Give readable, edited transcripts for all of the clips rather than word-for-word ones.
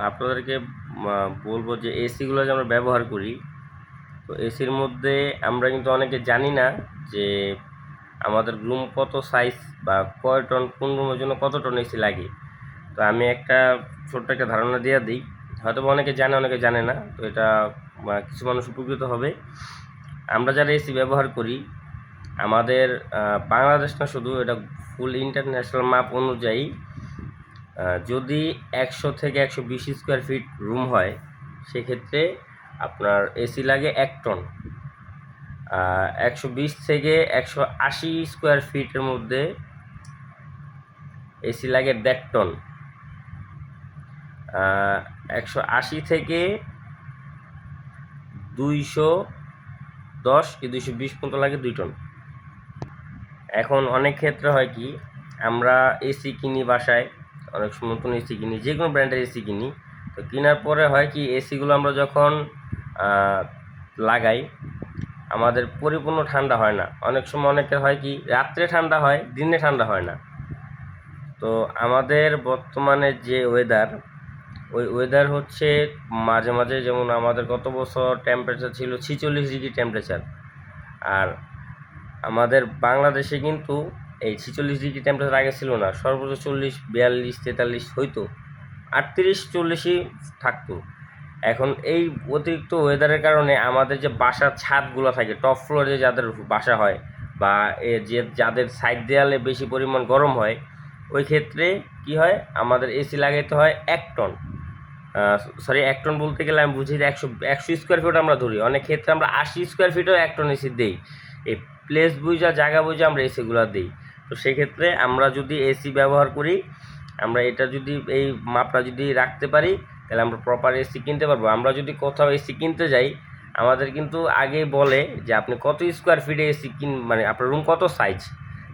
আপনাদেরকে বলবো যে এসিগুলো যে আমরা ব্যবহার করি, তো এসির মধ্যে আমরা কিন্তু অনেকে জানি না যে আমাদের রুম কত সাইজ বা কয় টন, কোন রুমের জন্য কত টন এসি লাগে। তো আমি একটা ছোট্ট একটা ধারণা দিয়ে দিই, হয়তো অনেকে জানে অনেকে জানে না, তো এটা কিছু মানুষ উপকৃত হবে। আমরা যারা এসি ব্যবহার করি, আমাদের বাংলাদেশ না শুধু, এটা ফুল ইন্টারন্যাশনাল মাপ অনুযায়ী যদি 100 থেকে 120 স্কোয়ার ফিট রুম হয়, সেক্ষেত্রে আপনার এসি লাগে 1 টন। 120 থেকে 180 স্কোয়ার ফিটের মধ্যে এসি লাগে 1.5 টন। 180 থেকে 210 কি 220 পর্যন্ত লাগে 2 টন। এখন অনেক ক্ষেত্রে হয় কি, আমরা এসি কিনি বাসায়, অনেক সময় নতুন এসি কিনি, যে কোনো ব্র্যান্ডের এসি কিনি। তো কেনার পরে হয় কি, এসিগুলো আমরা যখন লাগাই, আমাদের পরিপূর্ণ ঠান্ডা হয় না। অনেক সময় অনেকের হয় কি, রাত্রে ঠান্ডা হয়, দিনে ঠান্ডা হয় না। তো আমাদের বর্তমানে যে ওয়েদার, ওই ওয়েদার হচ্ছে মাঝে মাঝে, যেমন আমাদের গত বছর টেম্পারেচার ছিল 46 ডিগ্রি টেম্পারেচার। আর আমাদের বাংলাদেশে কিন্তু এই 46 ডিগ্রি টেম্পারেচার আগে ছিল না, সর্বোচ্চ 40, 42, 43 হইতো, 38, 40ই থাকতো। এখন এই অতিরিক্ত ওয়েদারের কারণে আমাদের যে বাসার ছাদগুলো থাকে, টপ ফ্লোরে যাদের বাসা হয়, বা যে যাদের সাইড দেয়ালে বেশি পরিমাণ গরম হয়, ওই ক্ষেত্রে কি হয়, আমাদের এসি লাগাইতে হয় 1 টন। 1 টন বলতে গেলে আমি বুঝি যে 100 স্কোয়ার ফিট আমরা ধরি, অনেক ক্ষেত্রে আমরা 80 স্কোয়ার ফিটও 1 টন এসি দিই। এই প্লেস বুঝা, জায়গা বুঝে আমরা এসিগুলো দিই। তো সেক্ষেত্রে আমরা যদি এসি ব্যবহার করি, আমরা এটা যদি এই মাপটা যদি রাখতে পারি, তাহলে আমরা প্রপার এসি কিনতে পারবো। আমরা যদি কোথাও এসি কিনতে যাই, আমাদের কিন্তু আগে বলে যে আপনি কত স্কোয়ার ফিটে এসি মানে আপনার রুম কত সাইজ,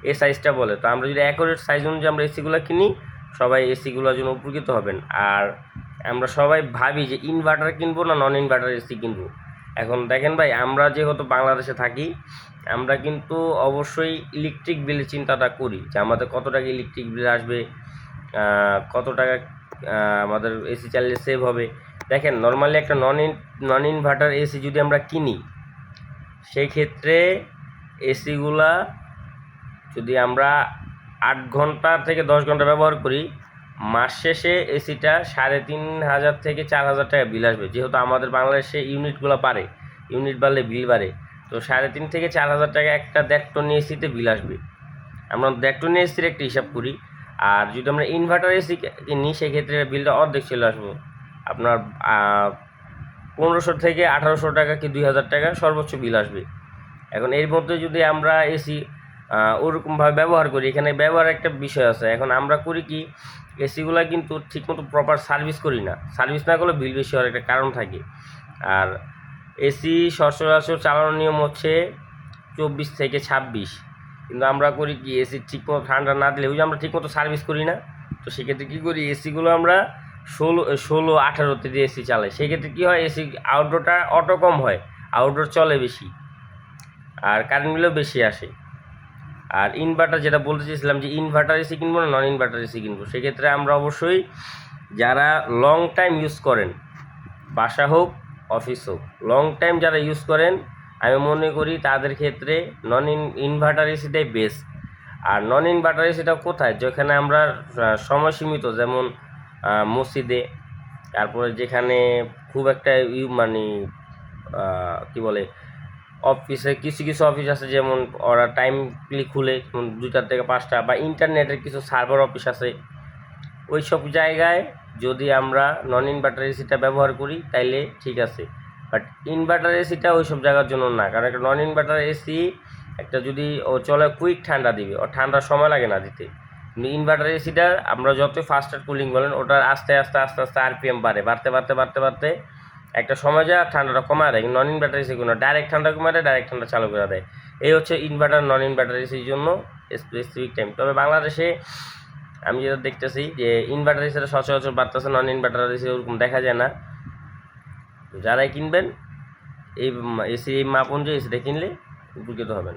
এই সাইজটা বলে। তো আমরা যদি অ্যাকুরেট সাইজ অনুযায়ী আমরা এসিগুলো কিনি, সবাই এসিগুলোর জন্য উপকৃত হবেন। আর আমরা সবাই ভাবি যে ইনভার্টার কিনবো না নন ইনভার্টার এসি কিনবো। এখন দেখেন ভাই, আমরা যেহেতু বাংলাদেশে থাকি, আমরা কিন্তু অবশ্যই ইলেকট্রিক বিলের চিন্তাটা করি যে আমাদের কত টাকা ইলেকট্রিক বিল আসবে, কত টাকা আমাদের এসি চালিয়ে সেভ হবে। দেখেন, নর্মালি একটা নন ইনভার্টার এসি যদি আমরা কিনি, সেই ক্ষেত্রে এসিগুলা যদি আমরা 8 ঘন্টা থেকে 10 ঘন্টা ব্যবহার করি, মাস শেষে এসিটা 3500 থেকে 4000 টাকা বিল আসবে। যেহেতু আমাদের বাংলাদেশে ইউনিটগুলো বাড়ে, ইউনিট বাড়লে বিল বাড়ে, তো 3500 থেকে 4000 টাকা একটা 1.5 টন এসিতে বিল আসবে। আমরা 1.5 টন এসির একটা হিসাব করি। আর যদি আমরা ইনভার্টার এসি কিনি, সেক্ষেত্রে বিলটা অর্ধেক চলে আসবো, আপনার 1500 থেকে 1800 টাকা কি 2000 টাকা সর্বোচ্চ বিল আসবে। এখন এর মধ্যে যদি আমরা এসি ওরকমভাবে ব্যবহার করি, এখানে ব্যবহার একটা বিষয় আছে। এখন আমরা করি কি, এসিগুলো কিন্তু ঠিকমতো প্রপার সার্ভিস করি না। সার্ভিস না করলে বিল বেশি হওয়ার একটা কারণ থাকে। আর এসি সচরাচর চালানোর নিয়ম হচ্ছে 24 থেকে 26, কিন্তু আমরা করি কি, এসি ঠিকমতো ঠান্ডা না দিলে, ওই যে আমরা ঠিকমতো সার্ভিস করি না। তো সেক্ষেত্রে কী করি, এসিগুলো আমরা 16, 18তে দিয়ে এসি চালাই। সেক্ষেত্রে কী হয়, এসি আউটডোরটা অটো কম হয়, আউটডোর চলে বেশি, আর কারেন্ট বিলও বেশি আসে। আর ইনভার্টার, যেটা বলতে চেয়েছিলাম যে ইনভার্টার এসি কিনবো না নন ইনভার্টার এসি কিনবো, সেক্ষেত্রে আমরা অবশ্যই যারা লং টাইম ইউজ করেন, বাসা হোক অফিস হোক, লং টাইম যারা ইউজ করেন, আমি মনে করি তাদের ক্ষেত্রে নন ইনভার্টার এসিটাই বেস্ট। আর নন ইনভার্টার এসিটা কোথায়, যেখানে আমরা সময় সীমিত, যেমন মসজিদে, তারপরে যেখানে খুব একটা মানে কী বলে, অফিসে কিছু কিছু অফিস আছে, যেমন ওরা টাইমলি খুলে 2টা থেকে 5টা, বা ইন্টারনেটের কিছু সার্ভার অফিস আছে, ওই সব জায়গায় যদি আমরা নন ইনভার্টার এসিটা ব্যবহার করি তাইলে ঠিক আছে। বাট ইনভার্টার এসিটা ওই সব জায়গার জন্য না, কারণ একটা নন ইনভার্টার এসি একটা যদি ও চলে, কুইক ঠান্ডা দিবে, ও ঠান্ডার সময় লাগে না দিতে। কিন্তু ইনভার্টার এসিটা আমরা যতই ফাস্টার কুলিং বলেন, ওটার আস্তে আস্তে আস্তে আস্তে আরপিএম বাড়তে বাড়তে বাড়তে বাড়তে একটা সময় যায় ঠান্ডাটা কমায় দেয়। নন ইনভার্টার এসি কোনো ডাইরেক্ট ঠান্ডা কমায় দেয়, ডাইরেক্ট ঠান্ডা চালু করে দেয়। এই হচ্ছে ইনভার্টার নন ইনভার্টার এসির জন্য স্পেসিফিক টাইম। তবে বাংলাদেশে আমি যেটা দেখতেছি যে ইনভার্টার এসিটা সচরাচর বাড়তেছে, নন ইনভার্টার এসি ওরকম দেখা যায় না। যারাই কিনবেন এই এসি, এই মাপ অনুযায়ী এসিটা কিনলে উপকৃত হবেন।